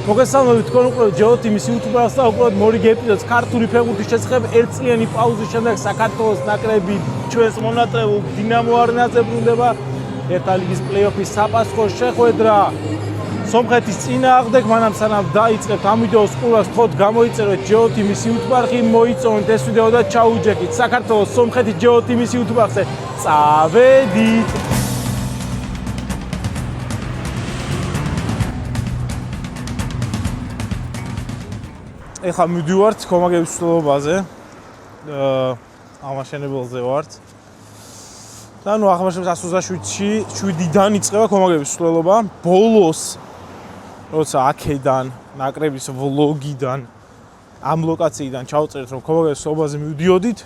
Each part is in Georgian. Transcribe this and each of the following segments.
მოგესალმებით თქვენ უყურებთ GeoTV-ის YouTube каналს და უყურებთ მორიგი ეპიზოდს ქართული ფეხბურთის შესახებ. ერთწლიანი პაუზის შემდეგ საქართველოს ნაკრები ჩვენს მონაწილეულ დინამო არენაზე ბრუნდება. ერთა ლიგის პლეი-ოფის საპასუხო შეხვედრა სომხეთის წინააღმდეგ. მანამ სანამ დაიწყებთ ამ ვიდეოს ყურას, თქოთ გამოიწერეთ GeoTV-ის YouTube არხი, მოიწონეთ ეს ვიდეო და ჩაუჯექით. საქართველოს სომხეთის GeoTV-ის YouTube არხზე წავედით. ეხლა მივდივართ კომაგების მსვლელობაზე. ამაშენებელზე ვართ. და ნუ აღმაშენებს 127-დან იწყება კომაგების მსვლელობა. ბოლოს როცა აქედან ნაკრების ვლოგიდან ამ ლოკაციიდან ჩავწერეთ რომ კომაგების მსვლელობაზე მივდიოდით,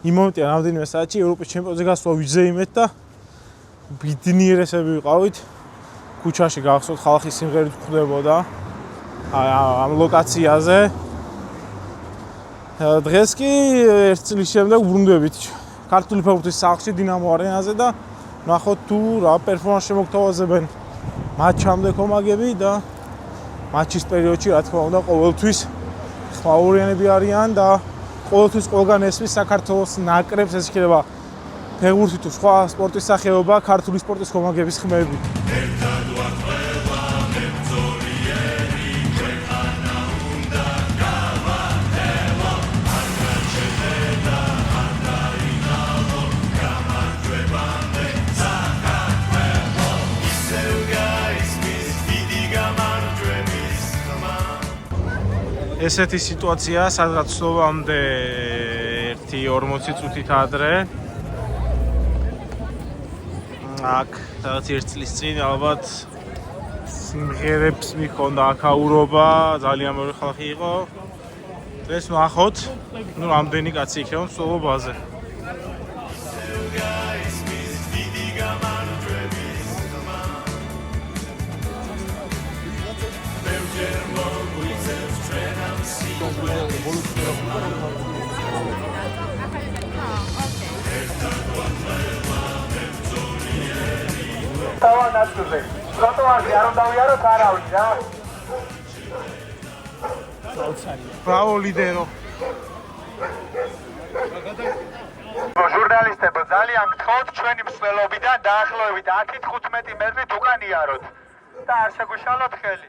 იმ მომენტიდან რამდენიმე საათში ევროპის ჩემპიონატზე გასვლა ვიზეიმეთ და ბედნიერესები ვიყავით. ქუჩაში გავხსოვთ ხალხი სიმღერით ხვდებოდა ამ ლოკაციაზე. დღეს კი ერთ წლის შემდეგ ბრუნდებით ქართული ფეხბურთის სახლში დინამო არენაზე და ნახოთ თუ რა პერფორმანსს შემოგთავაზებენ მატჩამდე კომაგები და მატჩის პერიოდში რა თქმა უნდა ყოველთვის ხმაურიანები არიან და ყოველთვის ყველგან ესმის საქართველოს ნაკრებს, ეს იქნება ფეხბურთი თუ სხვა სპორტის სახეობა, ქართული სპორტის კომაგების ხმები. ესეთი სიტუაცია, სადღაც სლოვამდე 1:40 წუთით ადრე. აქ სადღაც 1 წლის წინ ალბათ სიმღერებს მიქონდა აქაურობა, ძალიან ბევრი ხალხი იყო. დღეს ნახოთ, ნუ რამდენი კაცი იქნება მსვლელობაზე. Bravo lidero. ჟურნალისტებო, ძალიან გთხოვთ ჩვენი მსვლელობიდან დაახლოებით 10-15 მეტრით უკან იაროთ და არ შეგუშალოთ ხელი.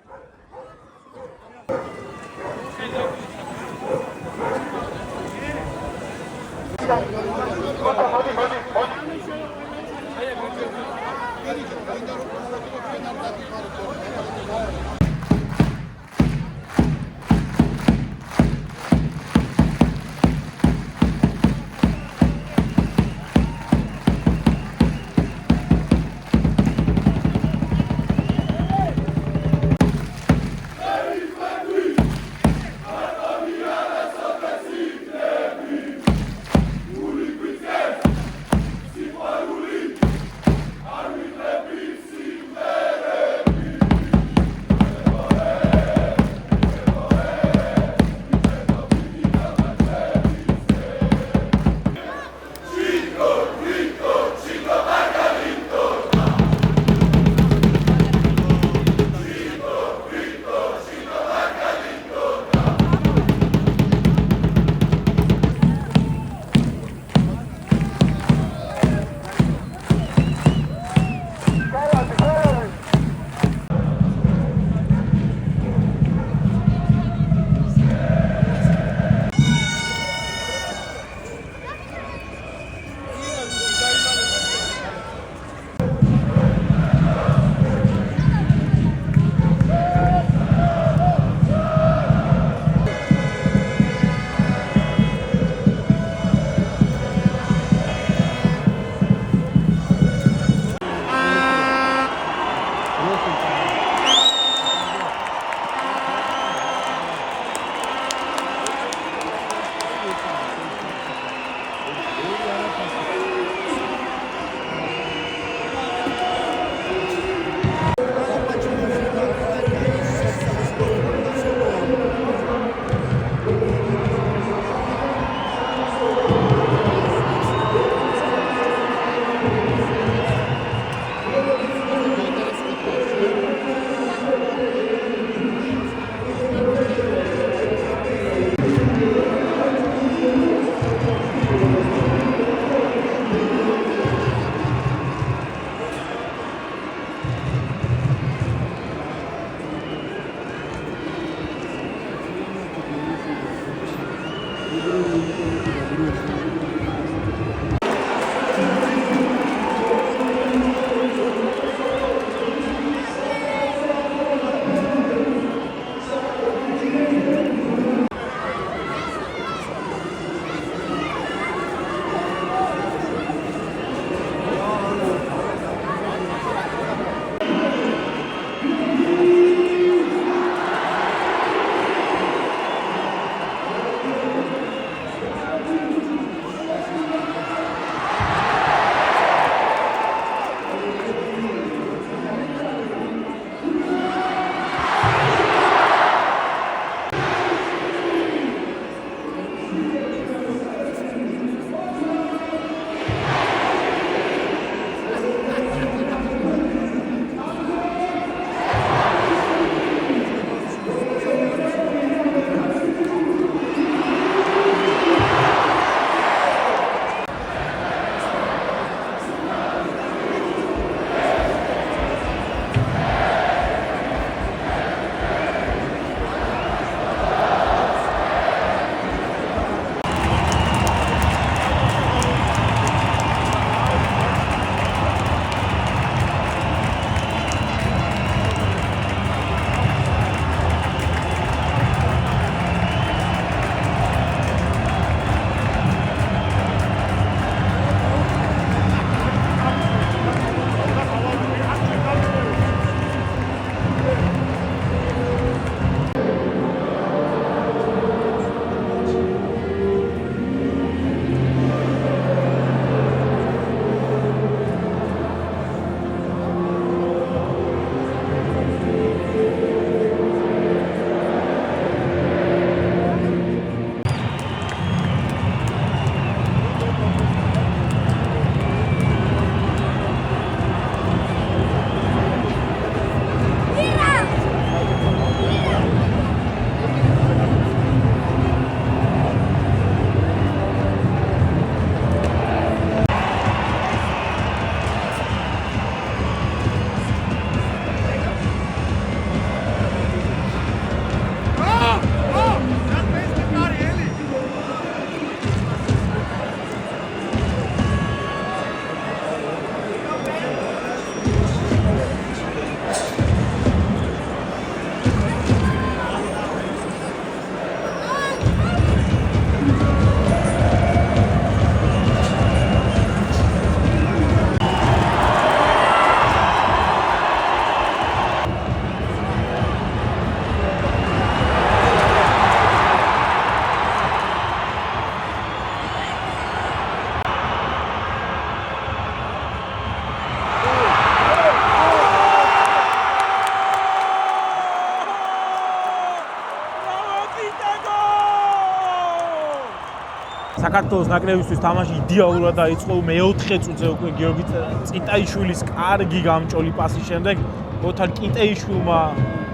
საქართველოს ნაკრებისთვის თამაში იდეალურად დაიწყო მეოთხე წუთზე უკვე გიორგი წიტაიშვილის კარგი გამჭოლი პასის შემდეგ ოთარ კიტეიშვილმა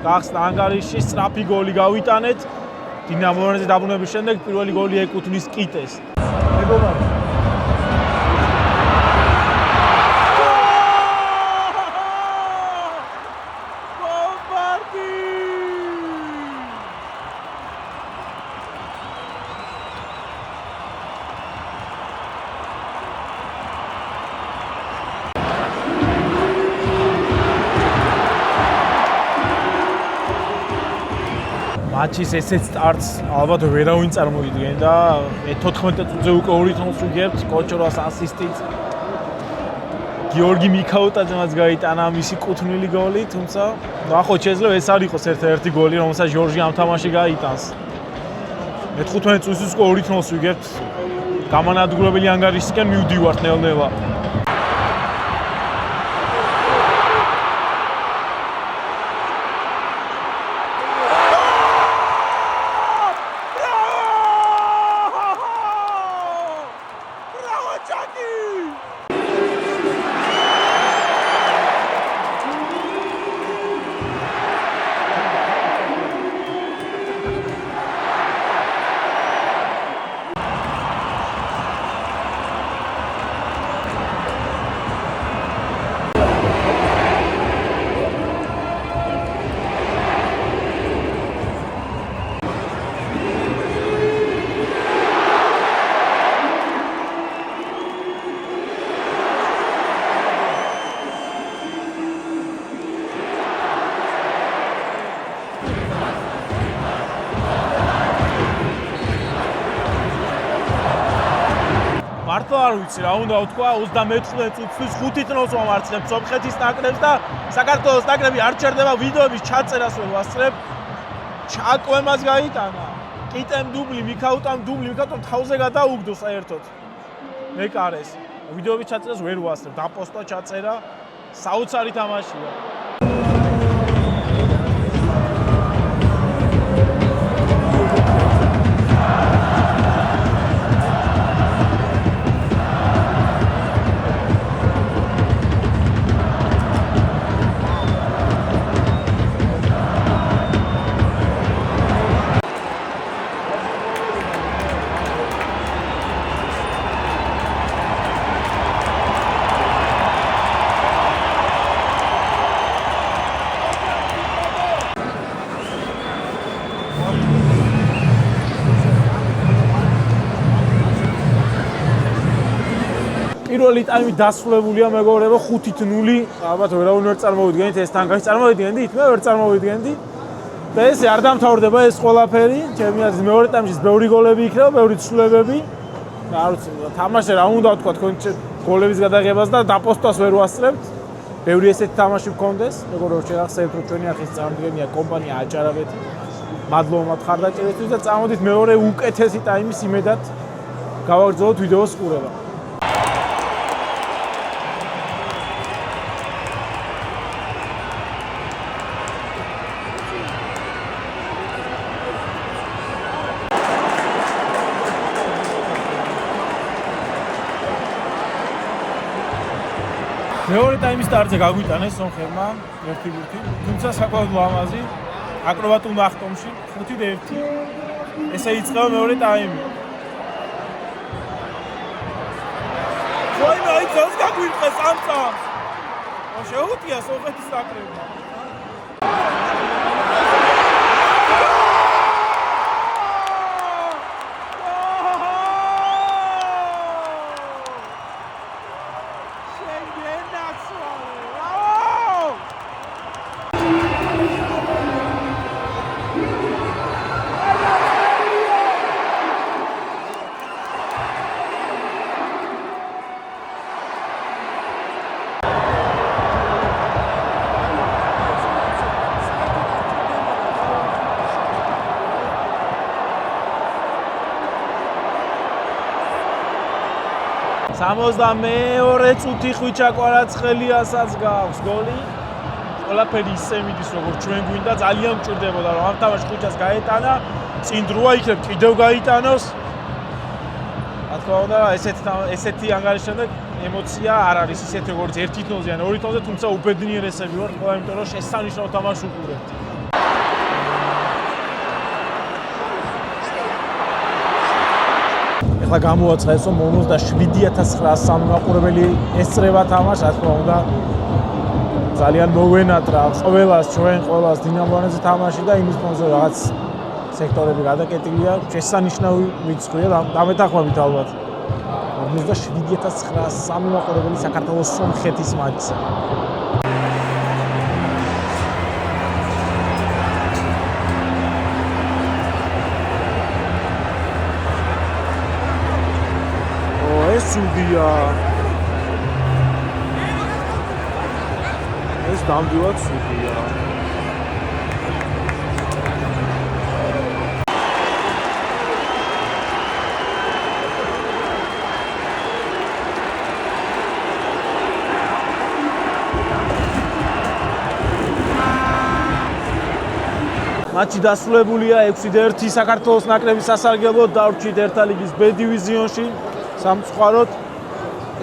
გახსნა ანგარიში სწრაფი გოლი გავიტანეთ დინამოზე დაბრუნების შემდეგ პირველი გოლი ეკუთვნის კიტეს მეგობარი მატჩის ესეც სტარტს ალბათ ვერავინ წარმოიდგენდა. 14 წუთზე უკვე 2-0-ს ვიგებთ, კოჩორას ასისტით. გიორგი მიქაუტაძემაც გაიტანა მისი კუთვნილი გოლი, თუმცა ნახოთ შეიძლება ეს არ იყოს ერთ-ერთი გოლი, რომელსაც ჟორჟი ამ თამაში გაიტანს. 15 წუთის უკვე 2-0-ს ვიგებთ. გამანადგურებელი ანგარიშისკენ მივდივართ ნელ-ნელა. მართლა არ ვიცი რა უნდა ვთქვა 34 წუთის 5 თნოს ვამარცხებ სომხეთის ნაკრებს და საქართველოს ნაკრები არ ჩერდება ვიდეოების ჩაწერას ვერ ვასწრებ ჩაკვემას გაიტანა კიტემ დუბლი მიქაუტამ თავზე გადაუგდო საერთოდ მეკარეს ვიდეოების ჩაწერას ვერ ვასწრებ დაპოსტა ჩაწერა საოცარი თამაშია პირველი ტაიმი დასრულებულია მეგობრებო 5-0 ალბათ ვერავინ ვერ წარმოვიდგენთ ეს თანგაში წარმოვიდგენდით მე ვერ წარმოვიდგენდი და ეს არ დამთავრდება ეს ყველაფერი ჩემი აზრით მეორე ტაიმში ბევრი გოლები იქნება ბევრი ცვლილებები და არ ვიცი თამაში რა უნდა ვთქვა თქვენ გოლების გადაღებას და დაპოსტას ვერ ვასწრებთ ბევრი ესეთი თამაში მქონდეს მეგობრებო შეგახსენებთ რომ ჩვენი არხის წარმომადგენელია კომპანია აჭარაბეთი მადლობა მათ ხარდაჭერისთვის და წამოდით მეორე უკეთესი ტაიმის იმედად გავაგრძელოთ ვიდეოს ყურება მეორე ტაიმის სტარტზე გაგვიტანეს სომხებმა 1-1. თუმცა საკმაოდ ლამაზი აკრობატულ ნახტომში 5-1. ესე იწყება მეორე ტაიმი. ვაიმე, აი ძას გაგვიწყეს ამ წამს. შეუძლია სომხეთის ნაკრებმა. სამოცდამეორე წუთი ხვიჩა კვარაცხელიასაც გავს გოლი. ყველაფერი ისე მიდის როგორც ჩვენ გვინდა ძალიან მჭირდებოდა რომ ამ თამაშს ხვიჩას გაეტანა, წინ დროა იქნებ კიდევ გაიტანოს. რა თქმა უნდა ესეთი ანგარიშშემდეგ ემოცია არ არის ისეთი როგორც 1-0-ზე ან 2-0-ზე, თუმცა უბედნიერესები ვარ, ყველა იმიტომ რომ შესანიშნავ თამაშს უყურებთ. ახლა გამოაცხადეს რომ 57903 მაყურებელი ესწრება თამაშს, რა თქმა უნდა ძალიან მოგვენატრა ყველას ჩვენ ყველას დინამოანაზე თამაში და იმის ფონზე რაღაც სექტორები გადაკეტილია, შესანიშნავი რიცხვია დამეთანხმებით ალბათ. 57903 მაყურებელი საქართველოს სომხეთის მატჩზე. სუდია ეს დამდივად სუდია მატჩი დასრულებულია 6-1 საქართველოს ნაკრების სასარგებლოდ დავრჩით ერთა ლიგის B დივიზიონში სამწუხაროდ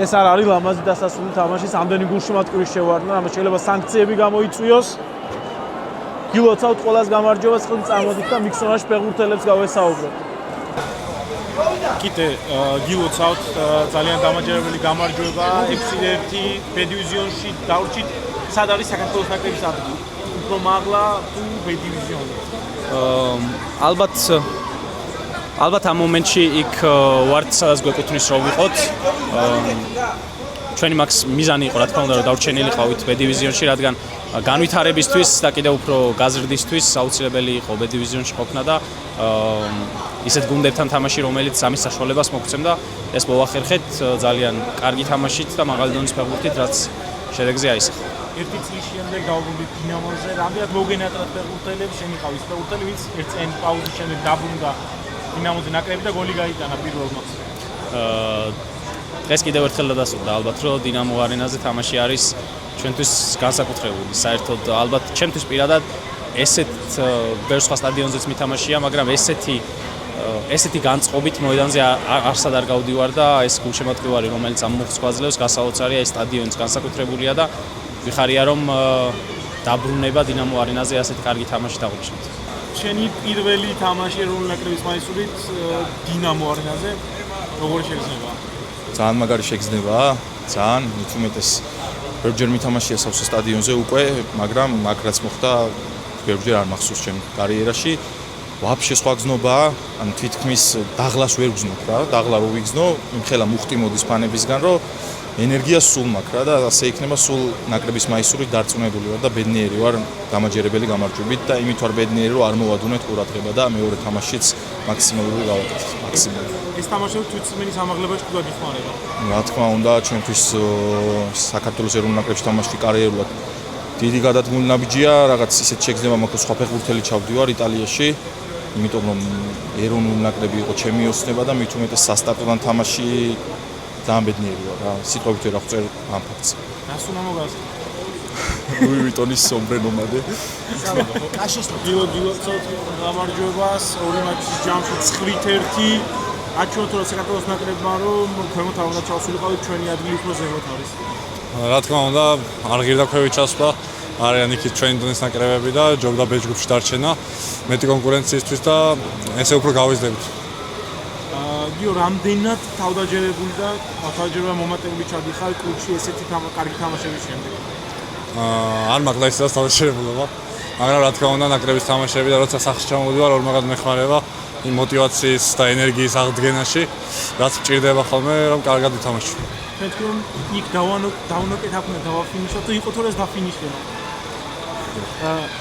ეს არ არის ლამაზი დასასრული თამაში, ამდენი გულშემატკივრის შევარდნა, ამას შეიძლება სანქციები გამოიწვიოს. გილოცავთ ყველას გამარჯვებას, ხელი წარმოდით და მიქსონაში ფეხბურთელებს გავესაუბროთ. კიდე გილოცავთ ძალიან დამაჯერებელი გამარჯვება 6-1 B დივიზიონში დავრჩით. სად არის საქართველოს ნაკრების ადგილი? უფრო მაღლა თუ B დივიზიონი? ალბათ ამ მომენტში იქ ვართ სადაც გვეკუთვნის რომ ვიყოთ. ჩვენი მაქს მიზანი იყო რა თქმა უნდა რომ დავრჩენილიყავით B დივიზიონში, რადგან განვითარებისთვის და კიდევ უფრო გაზრდისთვის აუცილებელი იყო B დივიზიონში ყოფნა და ისეთ გუნდებთან თამაში, რომელიც ამის საშუალებას მოგცემდა, ეს მოვახერხეთ ძალიან კარგი თამაშით და მაღალი დონის ფეხბურთით, რაც შედეგზე აისახა. ერთი წლის შემდეგ დაუბრუნდით დინამოზე, რამდენად მოგენატრათ ფეხბურთელებს, შემიყავის ფეხბურთელი, ვინც ერთ წელი პაუზის შემდეგ დაბრუნდა დინამოზე ნაკრები და გოლი გაიტანა პირველ მაქსში. დღეს კიდევ ერთხელ დადასტურდა ალბათ, რომ დინამო არენაზე თამაში არის ჩვენთვის განსაკუთრებული. საერთოდ ალბათ ჩემთვის პირადად ესეთ ბევრ სხვა სტადიონზეც მითამაშია, მაგრამ ესეთი განწყობით მოედანზე არსად არ გავდივარ და ეს გულშემატკივარი, რომელიც ამ მოხს გვაძლევს, გასაოცარია, ეს სტადიონიც განსაკუთრებულია და ვიხარია, რომ დაბრუნება დინამო არენაზე ასეთ კარგი თამაშით აღნიშნეთ. Ჩემი პირველი თამაში ეროვნული ნაკრების მაისურით დინამო არენაზე როგორი შეგრძნება? ძალიან მაგარი შეგრძნებაა, ძალიან უმეტეს ბევრჯერ მითამაშია სავსე სტადიონზე უკვე, მაგრამ მაგ რაც მოხდა ბევრჯერ არ მახსოვს ჩემ კარიერაში. ვაფშე სხვა გზნობაა, ანუ თითქმის დაღლას ვერ გზნობ რა, დაღლა რო ვიგზნო, იმხელა მუხტი მოდის ფანებისგან, რომ ენერგია სულ მაქვს რა და ასე იქნება სულ ნაკრების მაისურით დარწმუნებული ვარ და ბედნიერი ვარ გამაჯერებელი გამარჯვებით და იმით ვარ ბედნიერი რომ არ მოვადუნეთ ყურადღება და მეორე თამაშიც მაქსიმალური გავაკეთეთ, მაქსიმალური. ეს თამაშები თვითწმენის ამაღლებაში თუ გაგიხმარება? რა თქმა უნდა, ჩემთვის საქართველოს ეროვნულ ნაკრებში თამაში კარიერულად დიდი გადადგმული ნაბიჯია, რაღაც ისეთ შეგრძნება მაქვს სხვა ფეხბურთელი ჩავდივარ იტალიაში, იმიტომ რომ ეროვნული ნაკრები იყო ჩემი ოცნება და მით უმეტეს სასტარტოდან თამაში ძალიან ბედნიერი ვარ რა, სიტყვებით ვერ აღწერ ამ ფაქტს. რას უნდა მოგას? ლუი ვიტონის sombre nomade. კაშოს დილო გამარჯვებას, ორი მატჩის ჯამში 9-1. აჩვენოთ რომ საქართველოს ნაკრებმა რომ ქვემოთ არ უნდა ჩავსულიყავით, ჩვენი ადგილი უფრო ზემოთ არის. რა თქმა უნდა, არ ღირდა ქვევით ჩასვლა, არიან იქით ჩვენი დონის ნაკრებები და ჯობდა ბ ჯგუფში დარჩენა, მეტი კონკურენციისთვის და ესე უფრო გავიზრდებით. გიო, რამდენად თავდაჯერებული და თავდაჯერება მომატებული ჩადიხარ კლუბში ესეთი კარგი თამაშების შემდეგ? არ მაქვს ეს თავდაჯერებულობა, მაგრამ რა თქმა უნდა, ნაკრების თამაშები და როცა სახლში ჩამოვიდივარ, ორმაგად მეხმარება იმ мотиваციის და ენერგიის აღდგენაში, რაც მჭირდება ხოლმე, რომ კარგად ვითამაშო. თქვენ იქ დავანოკეთ დავაფინიშოთ, იყო თუ ეს დაფინიშება.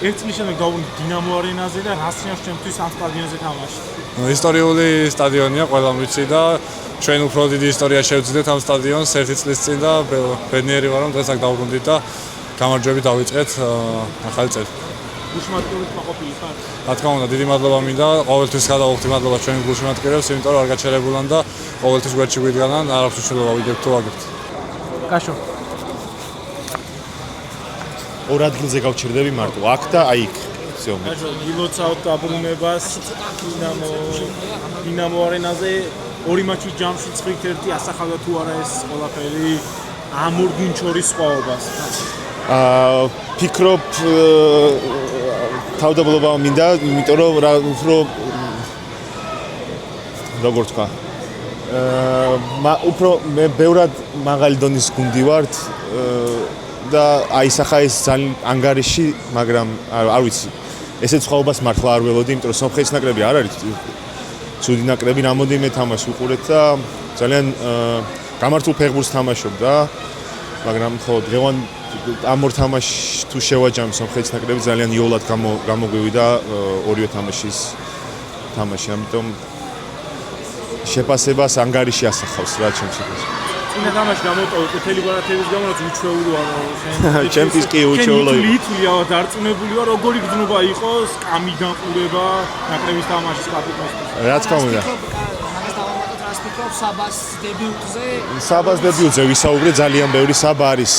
ერთ წლის შემდეგ დავუბრუნდით დინამო არენაზე და რას ნიშნავს ჩემთვის ამ სტადიონზე თამაში? ისტორიული სტადიონია, ყველამ ვიცი და ჩვენ უფრო დიდი ისტორია შევძინეთ ამ სტადიონს ერთი წლის წინ და ბედნიერი ვარ, რომ დღეს აქ დავუბრუნდით და გამარჯვებით დავიწყეთ ახალი წელი. გულშემატკივრით მაყოფილი ხარ? რა თქმა უნდა, დიდი მადლობა მინდა, ყოველთვის გადავუხდი მადლობა ჩვენი გულშემატკივრებს, იმიტომ რომ არ გაჩერებულან და ყოველთვის გვერდში გვიდგანან, არაფერს უშვილდება ვიგებთ თუ აგებთ. კაშო. ორ ადგილზე გავჩერდები მარტო, აქ და აი იქ. всё. კაშო, გილოცავთ დაბრუნებას დინამო არენაზე ორი მატჩის ჯამში 9-1 ასახავდა თუ არა ეს ყველაფერი ამ ორ გუნდს შორის სხვაობას? ფიქრობ თავდაბლობა მინდა, იმიტომ რომ უფრო როგორ თქვა უფრო მე ბევრად მაღალი დონის გუნდი ვართ და აისახა ეს ძალიან ანგარიში, მაგრამ არ ვიცი. ესეთ სხვაობას მართლა არ ველოდი, იმიტომ რომ სომხეთის ნაკრები არ არის ცუდი ნაკრები, რამოდენიმე თამაშს ვუყურეთ და ძალიან გამართულ ფეხბურთს თამაშობდა, მაგრამ ხო დღევან ამ ორ თამაშს თუ შევაჯამე სომხეთის ნაკრები ძალიან იოლად გამოგვივიდა ორივე თამაშის თამაში, ამიტომ შეფასებას ანგარიში ასახავს რა ჩემს შეფასებას. წინა თამაში გამოტოვე ყვითელი ბარათების გამო რაც უჩვეულო არა ჩემთვის კი უჩვეულო იყო. ლითვია დარწმუნებული ვარ როგორი გზნობა იყოს კამი განყურება ნაკრების თამაშის კაპიტანს. რა თქმა უნდა. საბას დებიუტზე საბას დებიუტზე ვისაუბრე, ძალიან ბევრი საბა არის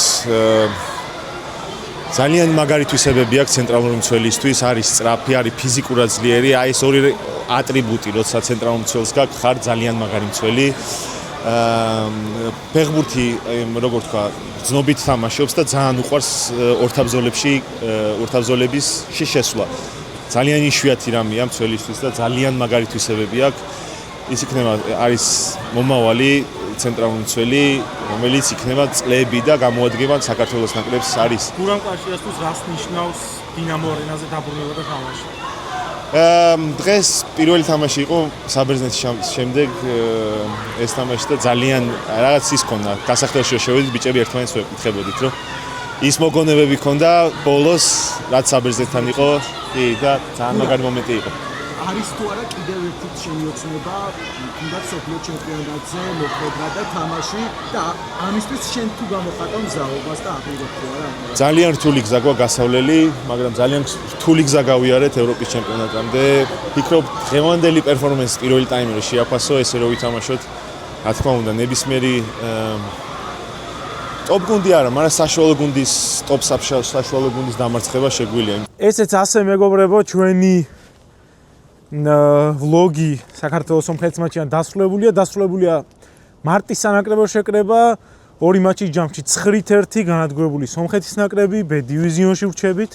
ძალიან მაგარი თვისებები აქვს ცენტრალური მცველისთვის, არის სწრაფი, არის ფიზიკურად ძლიერი, აი ეს ორი ატრიბუტი, როცა ცენტრალურ მცველს გაქვს, ხარ ძალიან მაგარი მცველი. ფეხბურთი, როგორ თქვა, გრძნობით თამაშობს და ძალიან უყვარს ორთაბრძოლების შესვლა. ძალიან იშვიათი რამეა მცველისთვის და ძალიან მაგარი თვისებები აქვს. ის იქნება არის მომავალი ცენტრალური მცველი, რომელიც იქნება წლები და გამოადგება საქართველოს ნაკრებს არის. გურამ კაშიასთვის რას ნიშნავს დინამო არენაზე დაბრუნება და თამაში? დღეს პირველი თამაში იყო საბერძნეთის შემდეგ ეს თამაში და ძალიან რაღაც ის ქონდა. გასახდელში შევედით ბიჭები ერთმანეთს ვეკითხებოდით, რომ ის მოგონებები ქონდა ბოლოს, რაც საბერძნეთთან იყო, კი და ძალიან მაგარი მომენტი იყო. არის თუ არა კიდევ ერთი შემიოცნება თუნდაც სოფლიო ჩემპიონატზე მოხვედრა და თამაში და ამისთვის შენ თუ გამოხატავ მზაობას და აპირებ თუ არა? ძალიან რთული გზა გვაქვს გასავლელი, მაგრამ ძალიან რთული გზა გავიარეთ ევროპის ჩემპიონატამდე. ფიქრობ, დღევანდელი პერფორმანსი პირველი ტაიმი რომ შეაფასო, ესე რომ ვითამაშოთ, რა თქმა უნდა, ნებისმიერი ტოპ გუნდი არა, მაგრამ საშუალო გუნდის ტოპ საშუალო გუნდის დამარცხება შეგვიძლია. ესეც ასე მეგობრებო, ჩვენი ვლოგი საქართველოს სომხეთის მატჩიდან დასრულებულია მარტის სანაკრებო შეკრება, ორი მატჩის ჯამში 9-1 განადგურებული სომხეთის ნაკრები, B დივიზიონში ვრჩებით.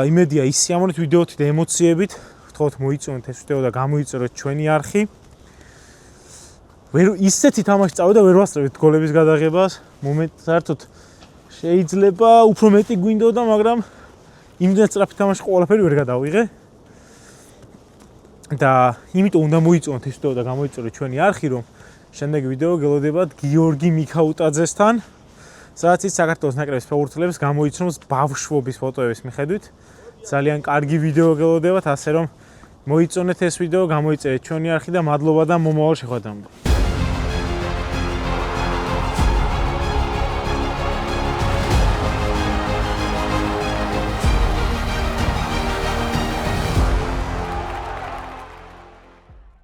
იმედია ის სიამოვნებით ვიდეოთი და ემოციებით, ვთხოვთ მოიწონოთ ეს ვიდეო და გამოიწეროთ ჩვენი არხი. ვერ ისეთი თამაში წავიდა, ვერ ვასწრებით გოლების გადაღებას. მომენტ საერთოდ შეიძლება უფრო მეტი გვინდოდა, მაგრამ იმდენად სწრაფი თამაში ყველაფერი ვერ გადავიღე. და იმიტომ უნდა მოიწონოთ ეს ვიდეო და გამოიწეროთ ჩვენი არხი, რომ შემდეგი ვიდეო გელოდებათ გიორგი მიქაუტაძესთან, სადაც ის საქართველოს ნაკრების ფეხბურთელებს გამოიცნობს ბავშვობის ფოტოების მიხედვით. ძალიან კარგი ვიდეო გელოდებათ, ასე რომ მოიწონეთ ეს ვიდეო, გამოიწერეთ ჩვენი არხი და მადლობა და მომავალ შეხვედრამდე.